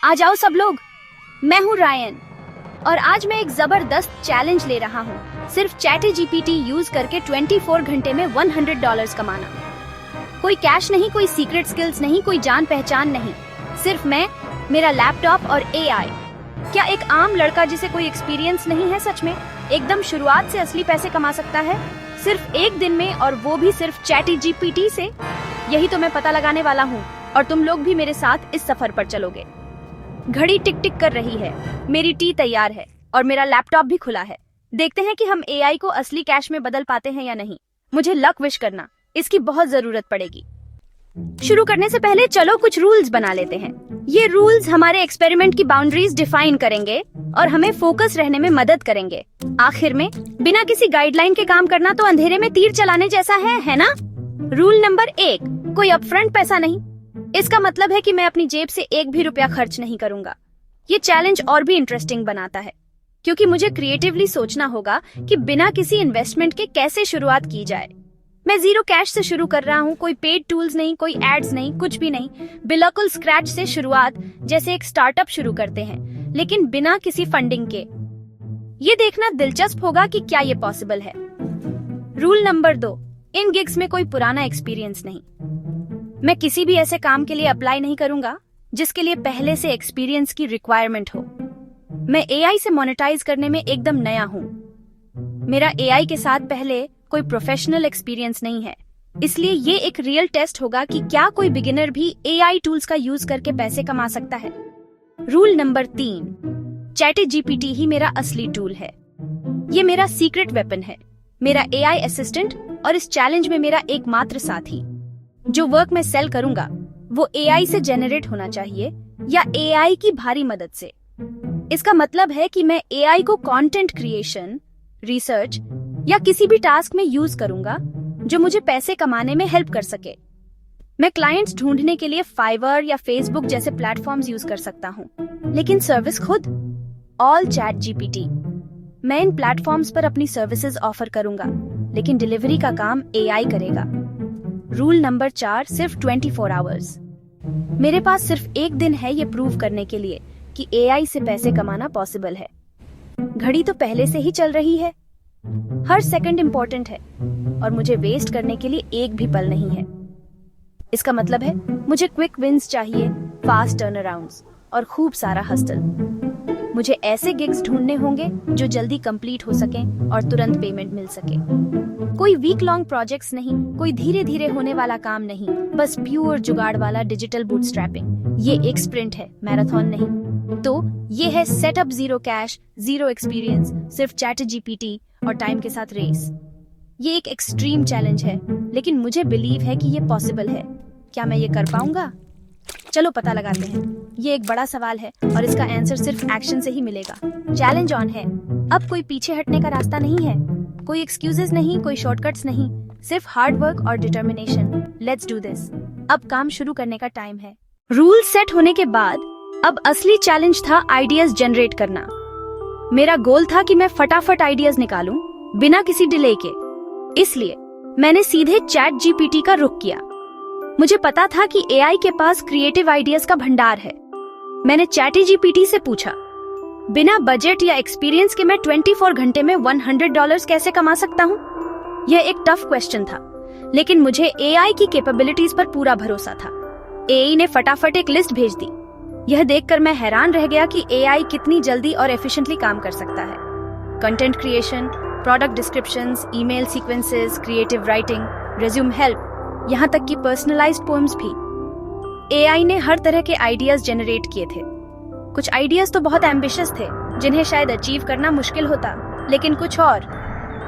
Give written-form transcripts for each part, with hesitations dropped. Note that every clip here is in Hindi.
आ जाओ सब लोग, मैं हूँ रायन और आज मैं एक जबरदस्त चैलेंज ले रहा हूँ। सिर्फ ChatGPT यूज करके 24 घंटे में $100 कमाना। कोई कैश नहीं, कोई सीक्रेट स्किल्स नहीं, कोई जान पहचान नहीं, सिर्फ मैं, मेरा लैपटॉप और AI। क्या एक आम लड़का जिसे कोई एक्सपीरियंस नहीं है सच में एकदम शुरुआत से असली पैसे कमा सकता है सिर्फ एक दिन में, और वो भी सिर्फ ChatGPT से? यही तो मैं पता लगाने वाला हूँ और तुम लोग भी मेरे साथ इस सफर पर चलोगे। घड़ी टिक टिक कर रही है, मेरी टी तैयार है और मेरा लैपटॉप भी खुला है। देखते हैं कि हम AI को असली कैश में बदल पाते हैं या नहीं। मुझे लक विश करना, इसकी बहुत जरूरत पड़ेगी। शुरू करने से पहले चलो कुछ रूल्स बना लेते हैं। ये रूल्स हमारे एक्सपेरिमेंट की बाउंड्रीज डिफाइन करेंगे और हमें फोकस रहने में मदद करेंगे। आखिर में बिना किसी गाइडलाइन के काम करना तो अंधेरे में तीर चलाने जैसा है ना? रूल नंबर 1, कोई अपफ्रंट पैसा नहीं। इसका मतलब है कि मैं अपनी जेब से एक भी रुपया खर्च नहीं करूंगा। ये चैलेंज और भी इंटरेस्टिंग बनाता है क्योंकि मुझे क्रिएटिवली सोचना होगा कि बिना किसी इन्वेस्टमेंट के कैसे शुरुआत की जाए। मैं जीरो कैश से शुरू कर रहा हूँ, कोई पेड टूल्स नहीं, कोई एड्स नहीं, कुछ भी नहीं, बिल्कुल स्क्रैच से शुरुआत, जैसे एक स्टार्टअप शुरू करते हैं लेकिन बिना किसी फंडिंग के। ये देखना दिलचस्प होगा कि क्या ये पॉसिबल है। रूल नंबर 2, इन गिग्स में कोई पुराना एक्सपीरियंस नहीं। मैं किसी भी ऐसे काम के लिए अप्लाई नहीं करूंगा जिसके लिए पहले से एक्सपीरियंस की रिक्वायरमेंट हो। मैं AI से मोनेटाइज करने में एकदम नया हूँ। मेरा AI के साथ पहले कोई प्रोफेशनल एक्सपीरियंस नहीं है, इसलिए ये एक रियल टेस्ट होगा कि क्या कोई बिगिनर भी AI टूल्स का यूज करके पैसे कमा सकता है। रूल नंबर 3, ChatGPT ही मेरा असली टूल है। ये मेरा सीक्रेट वेपन है, मेरा AI असिस्टेंट और इस चैलेंज में मेरा एकमात्र साथी। जो वर्क मैं सेल करूंगा वो AI से जेनरेट होना चाहिए या AI की भारी मदद से। इसका मतलब है कि मैं AI को कंटेंट क्रिएशन, रिसर्च या किसी भी टास्क में यूज करूंगा जो मुझे पैसे कमाने में हेल्प कर सके। मैं क्लाइंट्स ढूंढने के लिए फाइवर या फेसबुक जैसे प्लेटफॉर्म्स यूज कर सकता हूँ, लेकिन सर्विस खुद ऑल ChatGPT। मैं इन प्लेटफॉर्म्स पर अपनी सर्विसेज ऑफर करूंगा, लेकिन डिलीवरी का काम AI करेगा। रूल नंबर 4, सिर्फ 24 आवर्स। मेरे पास सिर्फ एक दिन है ये प्रूव करने के लिए कि AI से पैसे कमाना पॉसिबल है। घड़ी तो पहले से ही चल रही है, हर सेकंड इंपॉर्टेंट है और मुझे वेस्ट करने के लिए एक भी पल नहीं है। इसका मतलब है मुझे क्विक विंस चाहिए, फास्ट टर्न अराउंड्स और खूब सारा हस्टल। मुझे ऐसे गिग्स ढूंढने होंगे जो जल्दी कंप्लीट हो सकें और तुरंत पेमेंट मिल सके। कोई वीक लॉन्ग प्रोजेक्ट्स नहीं, कोई धीरे धीरे होने वाला काम नहीं, बस प्योर जुगाड़ वाला डिजिटल बूटस्ट्रैपिंग। ये एक स्प्रिंट है, मैराथन नहीं। तो ये है setup, zero cash, zero experience, सिर्फ ChatGPT और टाइम के साथ रेस। ये एक एक्सट्रीम चैलेंज है, लेकिन मुझे बिलीव है कि ये पॉसिबल है। क्या मैं ये कर पाऊंगा? चलो पता लगाते हैं। ये एक बड़ा सवाल है और इसका आंसर सिर्फ एक्शन से ही मिलेगा। चैलेंज ऑन है। अब कोई पीछे हटने का रास्ता नहीं है, कोई एक्सक्यूजेस नहीं, कोई शॉर्टकट्स नहीं, सिर्फ हार्ड वर्क और डिटर्मिनेशन। Let's do this. अब काम शुरू करने का टाइम है। रूल सेट होने के बाद अब असली चैलेंज था आइडियाज जनरेट करना। मेरा गोल था कि मैं फटाफट आइडियाज निकालूं बिना किसी डिले के, इसलिए मैंने सीधे ChatGPT का रुख किया। मुझे पता था कि AI के पास क्रिएटिव आइडियाज का भंडार है। मैंने ChatGPT से पूछा, बिना बजट या एक्सपीरियंस के मैं 24 घंटे में $100 कैसे कमा सकता हूँ? यह एक टफ क्वेश्चन था, लेकिन मुझे AI की कैपेबिलिटीज पर पूरा भरोसा था। AI ने फटाफट एक लिस्ट भेज दी। यह देखकर मैं हैरान रह गया कि AI कितनी जल्दी और एफिशिएंटली काम कर सकता है। Content creation, product descriptions, email sequences, creative writing, resume help, यहाँ तक कि पर्सनलाइज्ड पोएम्स भी। AI ने हर तरह के आइडियाज जनरेट किए थे। कुछ आइडियाज तो बहुत एम्बिशियस थे जिन्हें शायद अचीव करना मुश्किल होता, लेकिन कुछ और,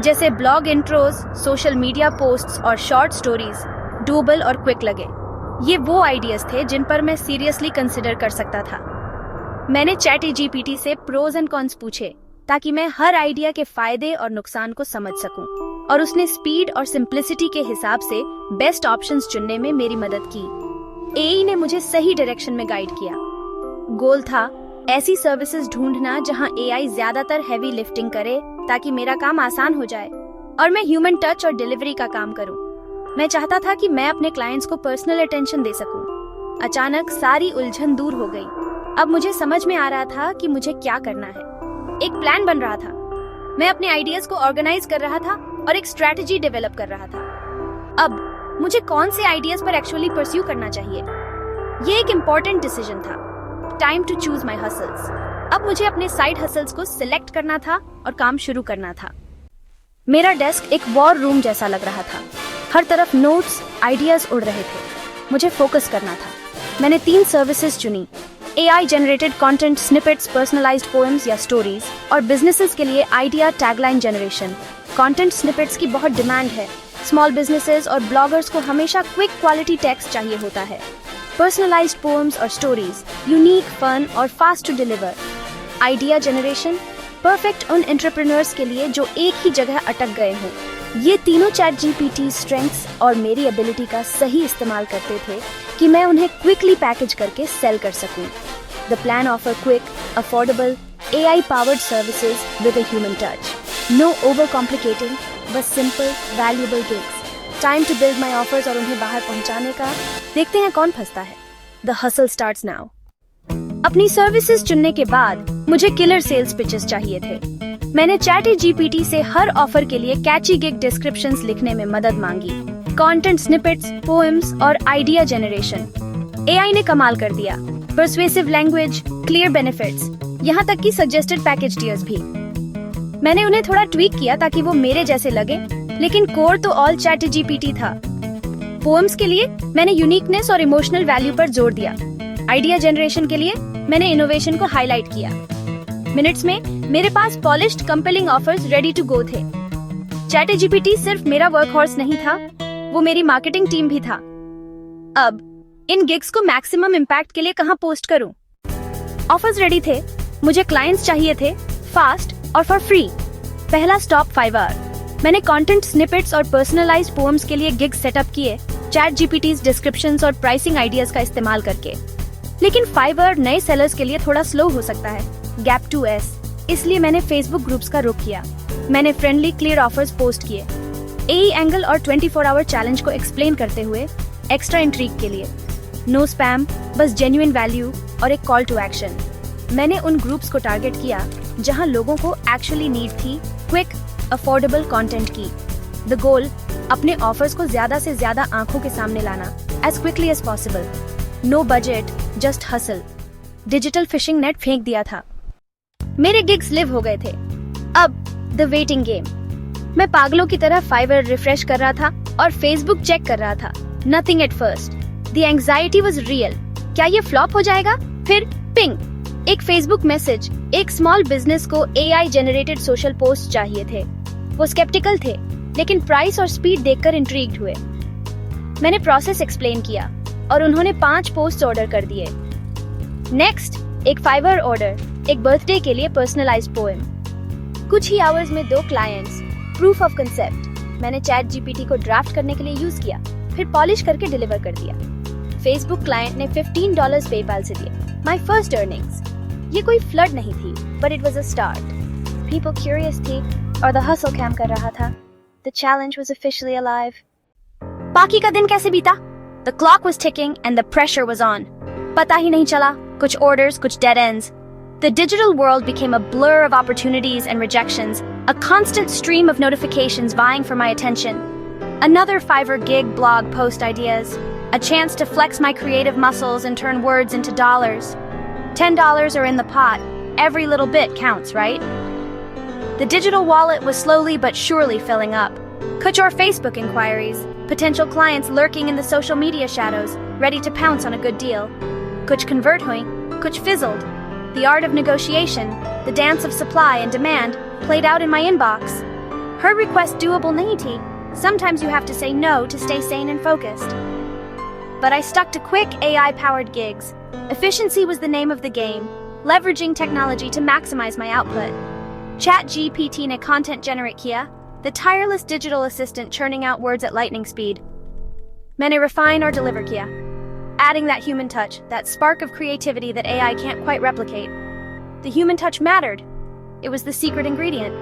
जैसे blog intros, social media posts और शॉर्ट स्टोरीज, डूबल और क्विक लगे। ये वो आइडियाज थे जिन पर मैं सीरियसली कंसिडर कर सकता था। मैंने ChatGPT से प्रोज एंड कॉन्स पूछे ताकि मैं हर आइडिया के फायदे और नुकसान को समझ सकूं, और उसने स्पीड और सिंप्लिसिटी के हिसाब से बेस्ट ऑप्शंस चुनने में मेरी मदद की। AI ने मुझे सही डायरेक्शन में गाइड किया। गोल था ऐसी सर्विसेज ढूंढना जहां AI ज्यादातर हैवी लिफ्टिंग करे ताकि मेरा काम आसान हो जाए और मैं ह्यूमन टच और डिलीवरी का काम करूं। मैं चाहता था कि मैं अपने क्लाइंट्स को पर्सनल अटेंशन दे सकूं। अचानक सारी उलझन दूर हो गई। अब मुझे समझ में आ रहा था कि मुझे क्या करना है। एक प्लान बन रहा था। मैं अपने आइडियाज को ऑर्गेनाइज कर रहा था और एक स्ट्रेटजी डेवलप कर रहा था। अब मुझे कौन से आइडियाज पर एक्चुअली परस्यू करना चाहिए, ये एक इम्पोर्टेंट डिसीजन था। Time to choose my hustles. अब मुझे अपने साइड हसल्स को सिलेक्ट करना था और काम शुरू करना था। मेरा डेस्क एक वॉर रूम जैसा लग रहा था। हर तरफ नोट्स, आइडियाज उड़ रहे थे। मुझे फोकस करना था। मैंने 3 सर्विसेज चुनी, AI generated content snippets, personalised poems या स्टोरीज, और बिजनेसेस के लिए idea tagline generation. Content snippets की बहुत डिमांड है। स्मॉल बिजनेसेस और ब्लॉगर्स को हमेशा क्विक क्वालिटी टेक्स्ट चाहिए होता है। पर्सनलाइज्ड पोएम्स और स्टोरीज, यूनिक, फन और fast to deliver. Idea generation, perfect उन एंटरप्रेन्योर्स के लिए जो एक ही जगह अटक गए हों। ये तीनों ChatGPT स्ट्रेंथ्स और मेरी एबिलिटी का सही इस्तेमाल करते थे कि मैं उन्हें क्विकली पैकेज करके सेल कर सकूं। The plan offer quick, affordable, AI powered services with a human touch. No overcomplicating, बस simple, valuable gigs. Time to build my offers और उन्हें बाहर पहुंचाने का। देखते हैं कौन फंसता है। The hustle starts now. अपनी सर्विसेज चुनने के बाद मुझे किलर सेल्स पिचेस चाहिए थे। मैंने ChatGPT से हर ऑफर के लिए कैची गिग डिस्क्रिप्शंस लिखने में मदद मांगी। कंटेंट स्निपेट्स, पोएम्स और आइडिया जनरेशन। AI ने कमाल कर दिया। पर्सुएसिव लैंग्वेज, क्लियर बेनिफिट्स, यहाँ तक कि सजेस्टेड पैकेज टियर्स भी। मैंने उन्हें थोड़ा ट्वीक किया ताकि वो मेरे जैसे लगे, लेकिन कोर तो ऑल ChatGPT था। पोएम्स के लिए मैंने यूनिकनेस और इमोशनल वैल्यू पर जोर दिया। आइडिया जनरेशन के लिए मैंने इनोवेशन को हाईलाइट किया। मिनट्स में मेरे पास polished compelling offers ready to go थे। ChatGPT सिर्फ मेरा वर्कहॉर्स नहीं था, वो मेरी मार्केटिंग टीम भी था। अब इन गिग्स को मैक्सिमम इम्पैक्ट के लिए कहां पोस्ट करूं? ऑफर्स रेडी थे, मुझे क्लाइंट्स चाहिए थे, फास्ट और फॉर फ्री। पहला स्टॉप Fiverr। मैंने कंटेंट स्निपेट्स और पर्सनलाइज्ड पोएम्स के लिए गिग्स सेटअप किए, ChatGPT's डिस्क्रिप्शंस और प्राइसिंग आइडियाज का इस्तेमाल करके। लेकिन Fiverr नए सेलर्स के लिए थोड़ा स्लो हो सकता है, गैप 2S, इसलिए मैंने फेसबुक ग्रुप्स का रुख किया। मैंने फ्रेंडली, क्लियर ऑफर्स पोस्ट किए, AI एंगल और 24 आवर चैलेंज को एक्सप्लेन करते हुए एक्स्ट्रा इंट्रीग के लिए। नो स्पैम, बस जेन्युइन वैल्यू और एक कॉल टू एक्शन। मैंने उन ग्रुप्स को टारगेट किया जहां लोगों को एक्चुअली नीड थी क्विक, अफोर्डेबल कंटेंट की। द गोल, अपने ऑफर्स को ज्यादा से ज्यादा आंखों के सामने लाना, as quickly as possible. No budget, just hustle. Digital fishing net फेंक दिया था। मेरे गिग्स लिव हो गए थे। अब द वेटिंग गेम। मैं पागलों की तरह Fiverr रिफ्रेश कर रहा था और फेसबुक चेक कर रहा था। Nothing at first. The anxiety was real. क्या ये फ्लॉप हो जाएगा? फिर पिंग, एक फेसबुक मैसेज। एक स्मॉल बिजनेस को AI जनरेटेड सोशल पोस्ट चाहिए थे। वो स्केप्टिकल थे, लेकिन प्राइस और स्पीड देखकर इंट्रीग्ड हुए। मैंने प्रोसेस एक्सप्लेन किया और उन्होंने 5 पोस्ट ऑर्डर कर दिए। नेक्स्ट, एक Fiverr ऑर्डर, एक बर्थडे के लिए पर्सनलाइज्ड पोएम। कुछ ही आवर्स में 2 क्लाइंट्स। प्रूफ ऑफ कंसेप्ट मैंने ChatGPT को ड्राफ्ट करने के लिए यूज किया, फिर पॉलिश करके डिलीवर कर दिया। फेसबुक क्लाइंट ने $15 पेपाल से दिए। My first earnings. ये कोई फ्लड नहीं थी, but it was a start. People curious थी और द हसल कैम कर रहा था। The challenge was officially alive. बाकी का दिन कैसे बीता? The clock was ticking and the pressure was on. पता ही नहीं चला, कुछ orders, कुछ dead ends. The digital world became a blur of opportunities and rejections, a constant stream of notifications vying for my attention. Another Fiverr gig, blog post ideas, a chance to flex my creative muscles and turn words into dollars. $10 are in the pot. Every little bit counts, right? The digital wallet was slowly but surely filling up. Kuch or Facebook inquiries, potential clients lurking in the social media shadows, ready to pounce on a good deal. Kuch convert hui, kuch fizzled. The art of negotiation, the dance of supply and demand, played out in my inbox. Her request doable nahi thi. Sometimes you have to say no to stay sane and focused. But I stuck to quick AI-powered gigs. Efficiency was the name of the game, leveraging technology to maximize my output. ChatGPT ne content generate kiya, the tireless digital assistant churning out words at lightning speed. Maine refine or deliver kiya, adding that human touch, that spark of creativity that AI can't quite replicate. The human touch mattered. It was the secret ingredient.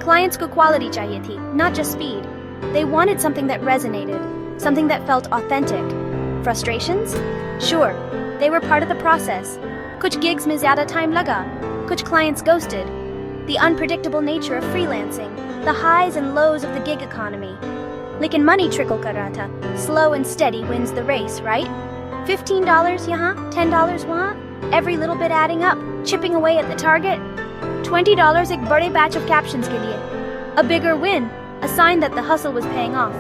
Clients ko quality chahiye thi, not just speed. They wanted something that resonated, something that felt authentic. Frustrations? Sure, they were part of the process. कुछ gigs में ज्यादा time लगा, कुछ clients ghosted. The unpredictable nature of freelancing, the highs and lows of the gig economy. लेकिन money trickle कर रहा था. Slow and steady wins the race, right? $15 यहाँ, $10 वहाँ, every little bit adding up, chipping away at the target. $20 एक बड़े batch of captions के लिए. A bigger win, a sign that the hustle was paying off.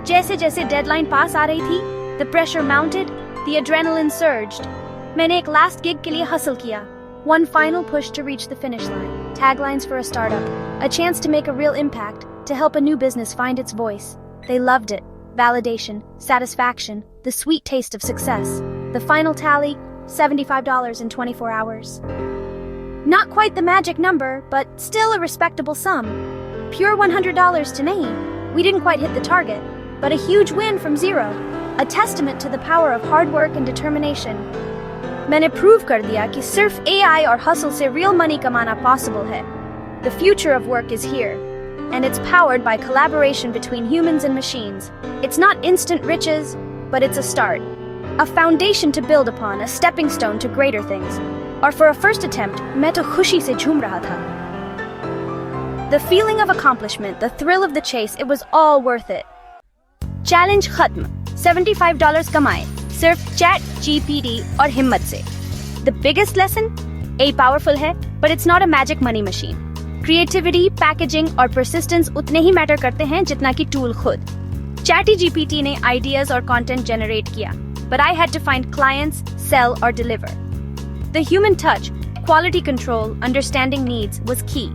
जैसे जैसे deadline पास आ रही थी, the pressure mounted, the adrenaline surged. मैंने एक last gig के लिए hustle किया. One final push to reach the finish line. Taglines for a startup. A chance to make a real impact, to help a new business find its voice. They loved it. Validation, satisfaction, the sweet taste of success. The final tally, $75 in 24 hours. Not quite the magic number, but still a respectable sum. Pure $100 to nahi. We didn't quite hit the target, but a huge win from zero. A testament to the power of hard work and determination. मैंने prove कर दिया कि सिर्फ AI और hustle से real money कमाना possible है. The future of work is here, and it's powered by collaboration between humans and machines. It's not instant riches, but it's a start. A foundation to build upon, a stepping stone to greater things. और for a first attempt, मैं तो खुशी से झूम रहा था. The feeling of accomplishment, the thrill of the chase, it was all worth it. Challenge खत्म. $75 कमाए, सिर्फ ChatGPT और हिम्मत से. The biggest lesson? A powerful है, but it's not a magic money machine. Creativity, packaging और persistence उतने ही मैटर करते हैं जितना कि टूल खुद. ChatGPT ने ideas और content generate किया, but I had to find clients, sell or deliver. The human touch, quality control, understanding needs was key.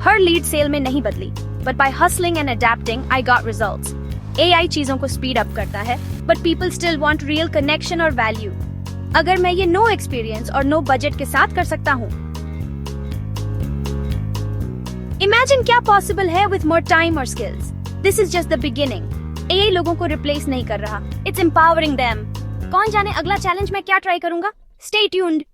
Her lead sale में नहीं बदली, but by hustling and adapting, I got results. AI चीजों को speed up करता है, but people still want real connection और value. अगर मैं ये no experience और no budget के साथ कर सकता हूँ, Imagine क्या possible है with more time or skills. This is just the beginning. AI लोगों को replace नहीं कर रहा. It's empowering them. कौन जाने अगला challenge मैं क्या try करूँगा? Stay tuned.